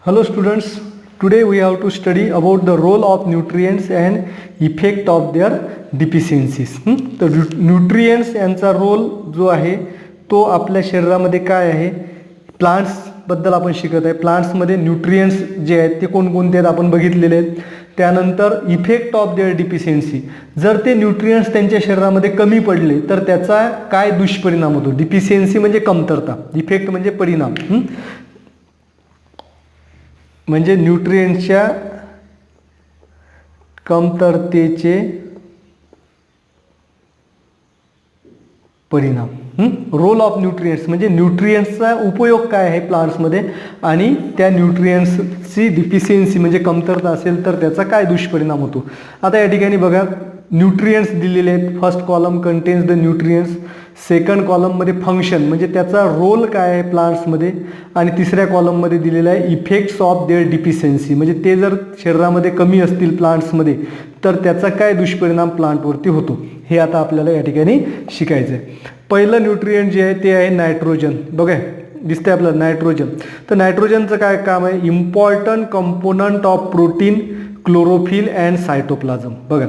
Hello students, today we have to study about the role of nutrients and effect of their deficiencies. तर nutrients यांचा role जो आहे तो आपल्या शरीरामध्ये काय आहे, प्लांट्सबद्दल आपण शिकत आहे. प्लांट्समध्ये न्यूट्रिएंट्स जे आहेत ते कोणकोणते आहेत आपण बघितलेले आहेत. त्यानंतर इफेक्ट ऑफ देअर डिफिशियन्सी, जर ते न्यूट्रिएंट्स त्यांच्या शरीरामध्ये कमी पडले तर त्याचा काय दुष्परिणाम होतो. डिफिशियन्सी म्हणजे कमतरता, इफेक्ट म्हणजे परिणाम. म्हणजे न्यूट्रिएंट्सच्या कमतरतेचे परिणाम. रोल ऑफ न्यूट्रिएंट्स म्हणजे न्यूट्रिएंट्सचा उपयोग काय आहे प्लांट्समध्ये आणि त्या न्यूट्रिएंट्सची डिफिशियन्सी म्हणजे कमतरता असेल तर त्याचा काय दुष्परिणाम होतो. आता या ठिकाणी बघा न्यूट्रिएंट्स दिलेले आहेत. First column contains the nutrients, second कॉलममध्ये फंक्शन म्हणजे त्याचा रोल काय आहे प्लांट्समध्ये, आणि तिसऱ्या कॉलममध्ये दिलेला आहे इफेक्ट्स ऑफ देअर डिफिशियन्सी म्हणजे ते जर शरीरामध्ये कमी असतील प्लांट्समध्ये तर त्याचा काय दुष्परिणाम प्लांटवरती होतो हे आता आपल्याला या ठिकाणी शिकायचं आहे. पहिलं न्यूट्रिएंट जे आहे ते आहे नायट्रोजन. बघा दिसतंय आपल्याला नायट्रोजन. तर नायट्रोजनचं काय काम आहे, important component of protein, chlorophyll and cytoplasm. बघा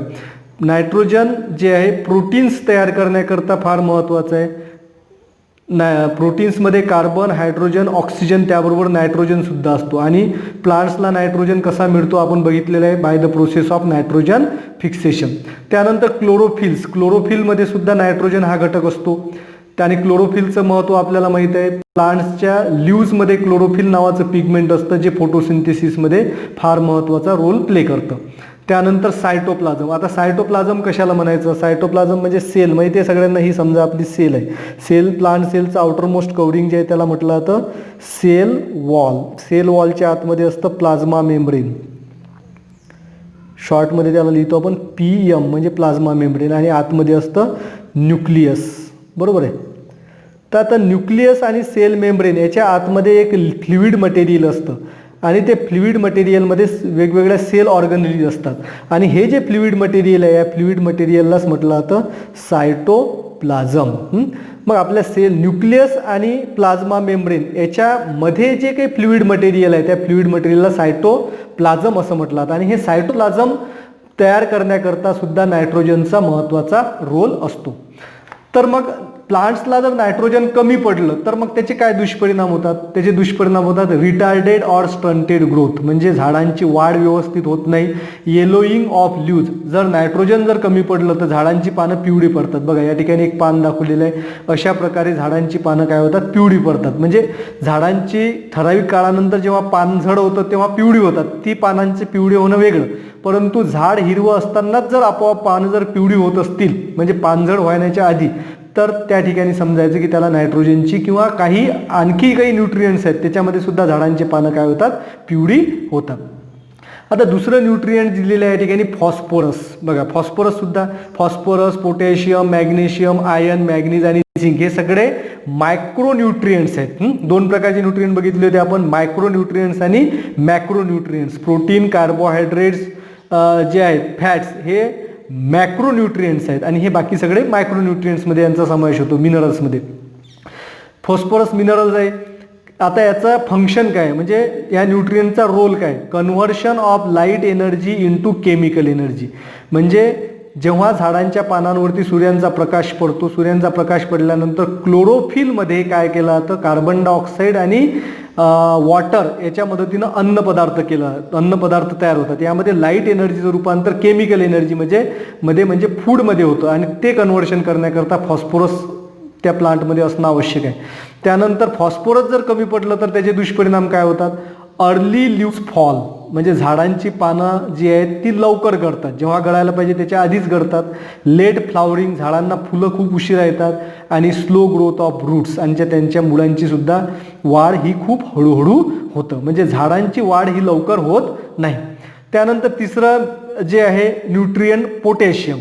नायट्रोजन जे आहे प्रोटीन्स तयार करण्याकरता फार महत्त्वाचं आहे. प्रोटीन्समध्ये कार्बन, हायड्रोजन, ऑक्सिजन त्याबरोबर नायट्रोजनसुद्धा असतो. आणि प्लांट्सला नायट्रोजन कसा मिळतो आपण बघितलेलं आहे, by the process of nitrogen fixation. त्यानंतर क्लोरोफिल्स, क्लोरोफिलमध्ये सुद्धा नायट्रोजन हा घटक असतो. त्याने क्लोरोफिलचं महत्त्व आपल्याला माहीत आहे. प्लांट्सच्या लीव्समध्ये क्लोरोफिल नावाचं पिगमेंट असतं जे फोटोसिंथेसिसमध्ये फार महत्त्वाचा रोल प्ले करतं. त्यानंतर सायटोप्लाझम. आता सायटोप्लाझम कशाला म्हणायचं, सायटोप्लाझम म्हणजे सेल, माहिती आहे सगळ्यांना, ही समजा आपली सेल आहे. सेल, प्लांट सेलचं आउटरमोस्ट कवरिंग जे आहे त्याला म्हटलं जातं सेल वॉल. सेल वॉलच्या आतमध्ये असतं प्लाझ्मा मेम्ब्रेन, शॉर्टमध्ये त्याला लिहितो आपण PM म्हणजे प्लाझ्मा मेम्ब्रेन, आणि आतमध्ये असतं न्यूक्लियस. बरोबर आहे. तर आता न्यूक्लियस आणि सेल मेम्ब्रेन याच्या आतमध्ये एक फ्लुइड मटेरियल असतं आणि ते फ्लुइड मटेरियलमध्ये वेगवेगळ्या सेल ऑर्गनरीज असतात. आणि हे जे फ्लुइड मटेरियल आहे या फ्लुइड मटेरियललाच म्हटलं जातं सायटोप्लाझम. मग आपल्या सेल, न्यूक्लियस आणि प्लाझ्मा मेम्ब्रेन याच्यामध्ये जे काही फ्लुइड मटेरियल आहे त्या फ्लुइड मटेरियलला सायटोप्लाझम असं म्हटलं जातं. आणि हे सायटोप्लाझम तयार करण्याकरता सुद्धा नायट्रोजनचा महत्त्वाचा रोल असतो. तर मग प्लांट्सला जर नायट्रोजन कमी पडलं तर मग त्याचे काय दुष्परिणाम होतात, त्याचे दुष्परिणाम होतात रिटार्डेड ऑर स्टंटेड ग्रोथ म्हणजे झाडांची वाढ व्यवस्थित होत नाही. येलोईंग ऑफ लीव्ज, जर नायट्रोजन जर कमी पडलं तर झाडांची पानं पिवळी पडतात. बघा या ठिकाणी एक पान दाखवलेलं आहे. अशा प्रकारे झाडांची पानं काय होतात, पिवळी पडतात. म्हणजे झाडांची ठराविक काळानंतर जेव्हा पानझड होतं तेव्हा पिवळी होतात. ती पानांचे पिवळे होणं वेगळं, परंतु झाड हिरवं असतानाच जर आपोआप पानं जर पिवळी होत असतील म्हणजे पानझड व्हायच्या आधी, तर त्या ठिकाणी समजायचं की त्याला नायट्रोजनची किंवा काही आणखी काही न्यूट्रिएंट्स आहेत त्याच्यामध्ये सुद्धा झाडांची पानं काय होतात, पिवळी होतात. आता दुसरं न्यूट्रिएंट दिलेलं आहे या ठिकाणी फॉस्फोरस. बघा फॉस्फोरससुद्धा, phosphorus, potassium, magnesium, iron, manganese आणि झिंक हे सगळे मायक्रो न्यूट्रिएंट्स आहेत. दोन प्रकारचे न्यूट्रिएंट बघितले होते आपण, मायक्रो न्यूट्रिएंट्स आणि मॅक्रो न्यूट्रिएंट्स. प्रोटीन, कार्बोहायड्रेट्स जे आहेत, फॅट्स हे मॅक्रो न्यूट्रिएंट्स आहेत आणि हे बाकी सगळे मायक्रो न्यूट्रिएंट्समध्ये यांचा समावेश होतो. मिनरल्समध्ये फॉस्फरस मिनरल्स आहे. आता याचं फंक्शन काय म्हणजे या न्यूट्रिएंटचा रोल काय, conversion of light energy into chemical energy. म्हणजे जेव्हा झाडांच्या पानांवरती सूर्यांचा प्रकाश पडतो, सूर्यांचा प्रकाश पडल्यानंतर क्लोरोफिलमध्ये काय केलं जातं, कार्बन डायऑक्साईड आणि वॉटर याच्या मदतीनं अन्नपदार्थ तयार होतात. यामध्ये लाईट एनर्जीचं रूपांतर केमिकल एनर्जी म्हणजे फूडमध्ये होतं आणि ते कन्व्हर्शन करण्याकरता फॉस्फोरस त्या प्लांटमध्ये असणं आवश्यक आहे. त्यानंतर फॉस्फोरस जर कमी पडलं तर त्याचे दुष्परिणाम काय होतात, अर्ली लीव्स फॉल म्हणजे झाडांची पानं जी आहेत ती लवकर गळतात, जेव्हा गळायला पाहिजे त्याच्या आधीच गळतात. लेट फ्लावरिंग, झाडांना फुलं खूप उशिरा येतात. आणि स्लो ग्रोथ ऑफ रूट्स आणि त्यांच्या मुळांची सुद्धा वाढ ही खूप हळूहळू होतं, म्हणजे झाडांची वाढ ही लवकर होत नाही. त्यानंतर तिसरं जे आहे न्यूट्रिएंट पोटॅशियम,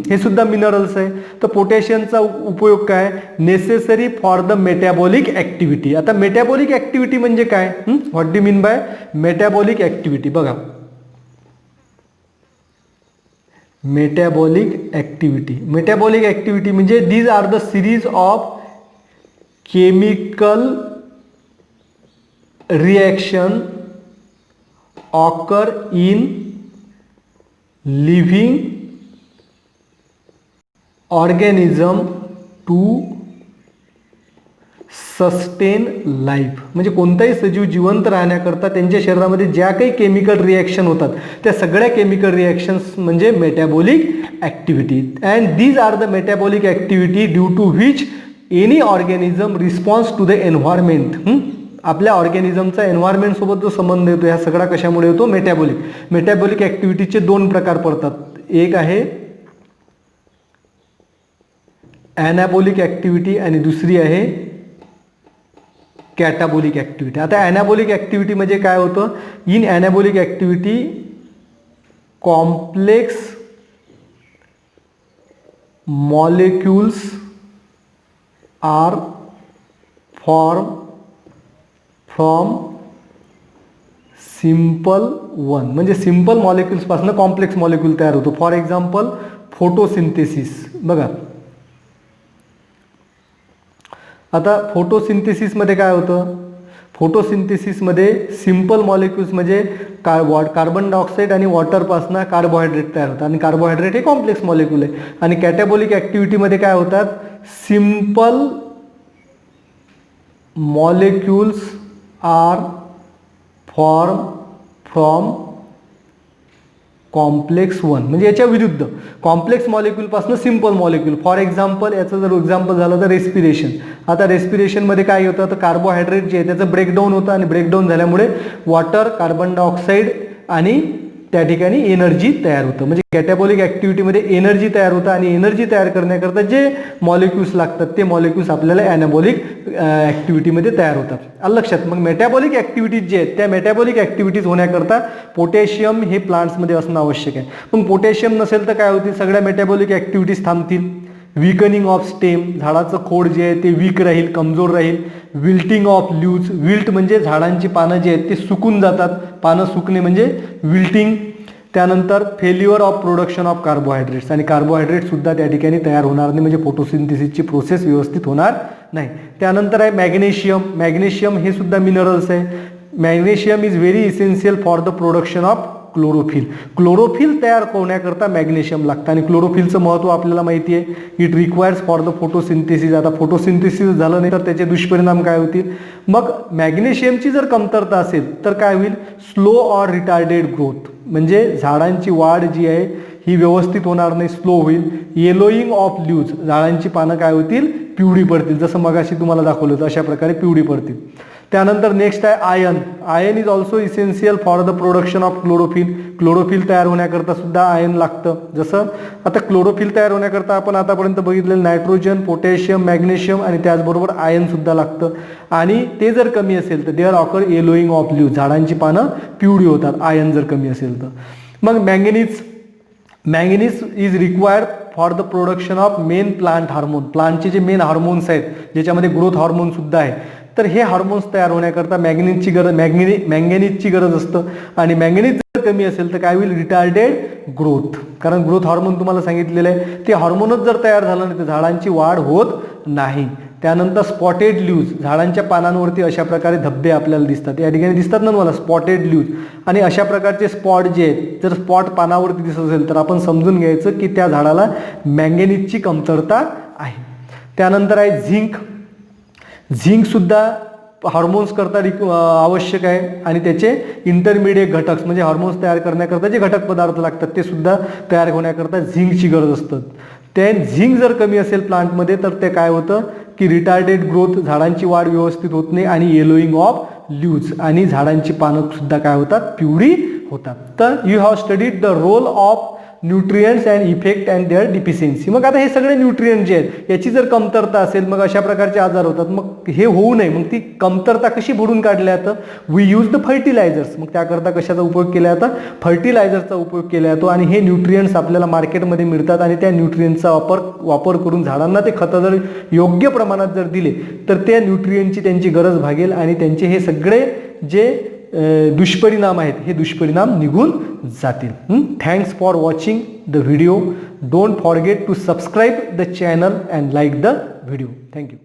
हे सुद्धा मिनरल्स आहे. तर पोटॅशियमचा उपयोग काय, necessary for the metabolic activity. आता मेटॅबॉलिक ॲक्टिव्हिटी म्हणजे काय, what do mean by metabolic activity. बघा मेटॅबॉलिक ॲक्टिव्हिटी म्हणजे these are the series of chemical reaction occur in living organism to sustain life. म्हणजे कोणताही सजीव जिवंत राहण्याकरता त्यांच्या शरीरामध्ये ज्या काही केमिकल रिॲक्शन होतात त्या सगळ्या केमिकल रिॲक्शन्स म्हणजे metabolic activity. And these are the metabolic activity due to which any organism response to the environment. आपल्या ऑर्गॅनिझमचा एन्व्हायरमेंटसोबत जो संबंध येतो ह्या सगळा कशामुळे येतो? मेटाबॉलिक ॲक्टिव्हिटीचे दोन प्रकार पडतात. एक आहे ॲनाबॉलिक ॲक्टिव्हिटी आणि दुसरी आहे कॅटाबॉलिक ॲक्टिव्हिटी. आता ॲनाबॉलिक ॲक्टिव्हिटी म्हणजे काय होतं? In anabolic activity complex molecules are form from simple one. म्हणजे सिम्पल मॉलिक्युल्सपासून कॉम्प्लेक्स मॉलिक्यूल तयार होतो. For example photosynthesis. बघा आता फोटोसिंथेसिसमध्ये काय होतं? फोटोसिंथेसिसमध्ये सिम्पल मॉलिक्युल्स म्हणजे कार्बन डायऑक्साईड आणि वॉटरपासून कार्बोहायड्रेट तयार होतात आणि कार्बोहायड्रेट हे कॉम्प्लेक्स मॉलिक्यूल आहे. आणि कॅटाबॉलिक ॲक्टिव्हिटीमध्ये काय होतात? Simple molecules are form from complex one. म्हणजे याच्या विरुद्ध कॉम्प्लेक्स मॉलिक्यूलपासून सिम्पल मॉलिक्यूल. फॉर एक्झाम्पल याचं जर एक्झाम्पल झालं तर रेस्पिरेशन. आता रेस्पिरेशनमध्ये काय होतं? तर कार्बोहायड्रेट जे आहे त्याचं ब्रेकडाऊन होतं आणि ब्रेकडाऊन झाल्यामुळे वॉटर, कार्बन डायऑक्साईड आणि त्या ठिकाणी एनर्जी तयार होतं. म्हणजे कॅटाबॉलिक ॲक्टिव्हिटीमध्ये एनर्जी तयार होतं आणि एनर्जी तयार करण्याकरता जे मॉलिक्यूल्स लागतात ते मॉलिक्यूल्स आपल्याला ॲनाबॉलिक ॲक्टिव्हिटीमध्ये तयार होतात. आलं लक्षात? मग मेटाबॉलिक ॲक्टिव्हिटीज जे आहेत त्या मेटाबॉलिक ॲक्टिव्हिटीज होण्याकरता पोटॅशियम हे प्लांट्समध्ये असणं आवश्यक आहे. मग पोटॅशियम नसेल तर काय होतील? सगळ्या मेटाबॉलिक ॲक्टिव्हिटीज थांबतील. विकनिंग ऑफ स्टेम, झाडाचं खोड जे आहे ते वीक राहील, कमजोर राहील. विल्टिंग ऑफ लीव्ज, विल्ट म्हणजे झाडांची पानं जे आहेत ते सुकून जातात. पानं सुकणे म्हणजे विल्टिंग. त्यानंतर failure of production of carbohydrates, आणि कार्बोहायड्रेटसुद्धा त्या ठिकाणी तयार होणार नाही. म्हणजे फोटोसिंथेसिसची प्रोसेस व्यवस्थित होणार नाही. त्यानंतर आहे मॅग्नेशियम. मॅग्नेशियम हे सुद्धा मिनरल्स आहे. Magnesium is very essential for the production of chlorophyll. Chlorophyll तयार होण्याकरता मॅग्नेशियम लागतं आणि क्लोरोफिलचं महत्त्व आपल्याला माहिती आहे. It requires for the photosynthesis. आता फोटोसिंथेसिस झालं नाही तर त्याचे दुष्परिणाम काय होतील? मग मॅग्नेशियमची जर कमतरता असेल तर काय होईल? Slow or retarded growth. म्हणजे झाडांची वाढ जी आहे ही व्यवस्थित होणार नाही, स्लो होईल. येलोईंग ऑफ लीव्ज, झाडांची पानं काय होतील? पिवळी पडतील. जसं मगाशी तुम्हाला दाखवलं होतं अशा प्रकारे पिवळी पडतील. त्यानंतर नेक्स्ट आहे ion. Ion is also essential for the production of chlorophyll. Chlorophyll तयार होण्याकरता सुद्धा आयन लागतं. जसं आता क्लोरोफिल तयार होण्याकरता आपण आतापर्यंत बघितलेलं नायट्रोजन, पोटॅशियम, मॅग्नेशियम आणि त्याचबरोबर आयन सुद्धा लागतं. आणि ते जर कमी असेल तर देअर ऑकर येलोईंग ऑफ लीव्ज, झाडांची पानं पिवळी होतात आयन जर कमी असेल तर. मग manganese is required for the production of main plant hormone. प्लांटचे जे मेन हार्मोन्स आहेत ज्याच्यामध्ये ग्रोथ हार्मोन सुद्धा आहे तर हे हार्मोन्स तयार होण्याकरता मॅंगनीजची गरज असतं. आणि मॅंगनीज जर कमी असेल तर काय होईल? Retarded growth. कारण ग्रोथ हार्मोन तुम्हाला सांगितलेलं आहे ते हार्मोनच जर तयार झालं नाही तर झाडांची वाढ होत नाही. त्यानंतर स्पॉटेड लीव्ज, झाडांच्या पानांवरती अशा प्रकारे धब्बे आपल्याला दिसतात. या ठिकाणी दिसतात ना मला स्पॉटेड लीव्ज. आणि अशा प्रकारचे स्पॉट जे आहेत जर स्पॉट पानावरती दिसत असेल तर आपण समजून घ्यायचं की त्या झाडाला मॅंगनीजची कमतरता आहे. त्यानंतर आहे झिंक. झिंकसुद्धा हार्मोन्स करता आवश्यक आहे आणि त्याचे इंटरमिडिएट घटक म्हणजे हार्मोन्स तयार करण्याकरता जे घटक पदार्थ लागतात ते सुद्धा तयार होण्याकरता झिंकची गरज असतं. ते झिंक जर कमी असेल प्लांटमध्ये तर ते काय होतं की रिटार्डेड ग्रोथ, झाडांची वाढ व्यवस्थित होत नाही आणि येलोईंग ऑफ लीव्ज, आणि झाडांची पानं सुद्धा काय होतात? पिवळी होतात. तर you have studied the role of nutrients and effect and their deficiency. मग आता हे सगळे न्यूट्रियंट जे आहेत याची जर कमतरता असेल मग अशा प्रकारचे आजार होतात. मग हे होऊ नये मग ती कमतरता कशी भरून काढल्या जातं? We use the fertilisers. मग त्याकरता कशाचा उपयोग केला जातो? फर्टिलायझरचा उपयोग केला जातो. आणि हे न्यूट्रियंट्स आपल्याला मार्केटमध्ये मिळतात आणि त्या न्यूट्रियंट्सचा वापर करून झाडांना ते खतं जर योग्य प्रमाणात जर दिले तर त्या न्यूट्रियंटची त्यांची गरज भागेल आणि त्यांचे हे सगळे जे दुष्परिणाम आहेत हे दुष्परिणाम निघून जातील. Thanks for watching the video. Don't forget to subscribe the channel and like the video. Thank you.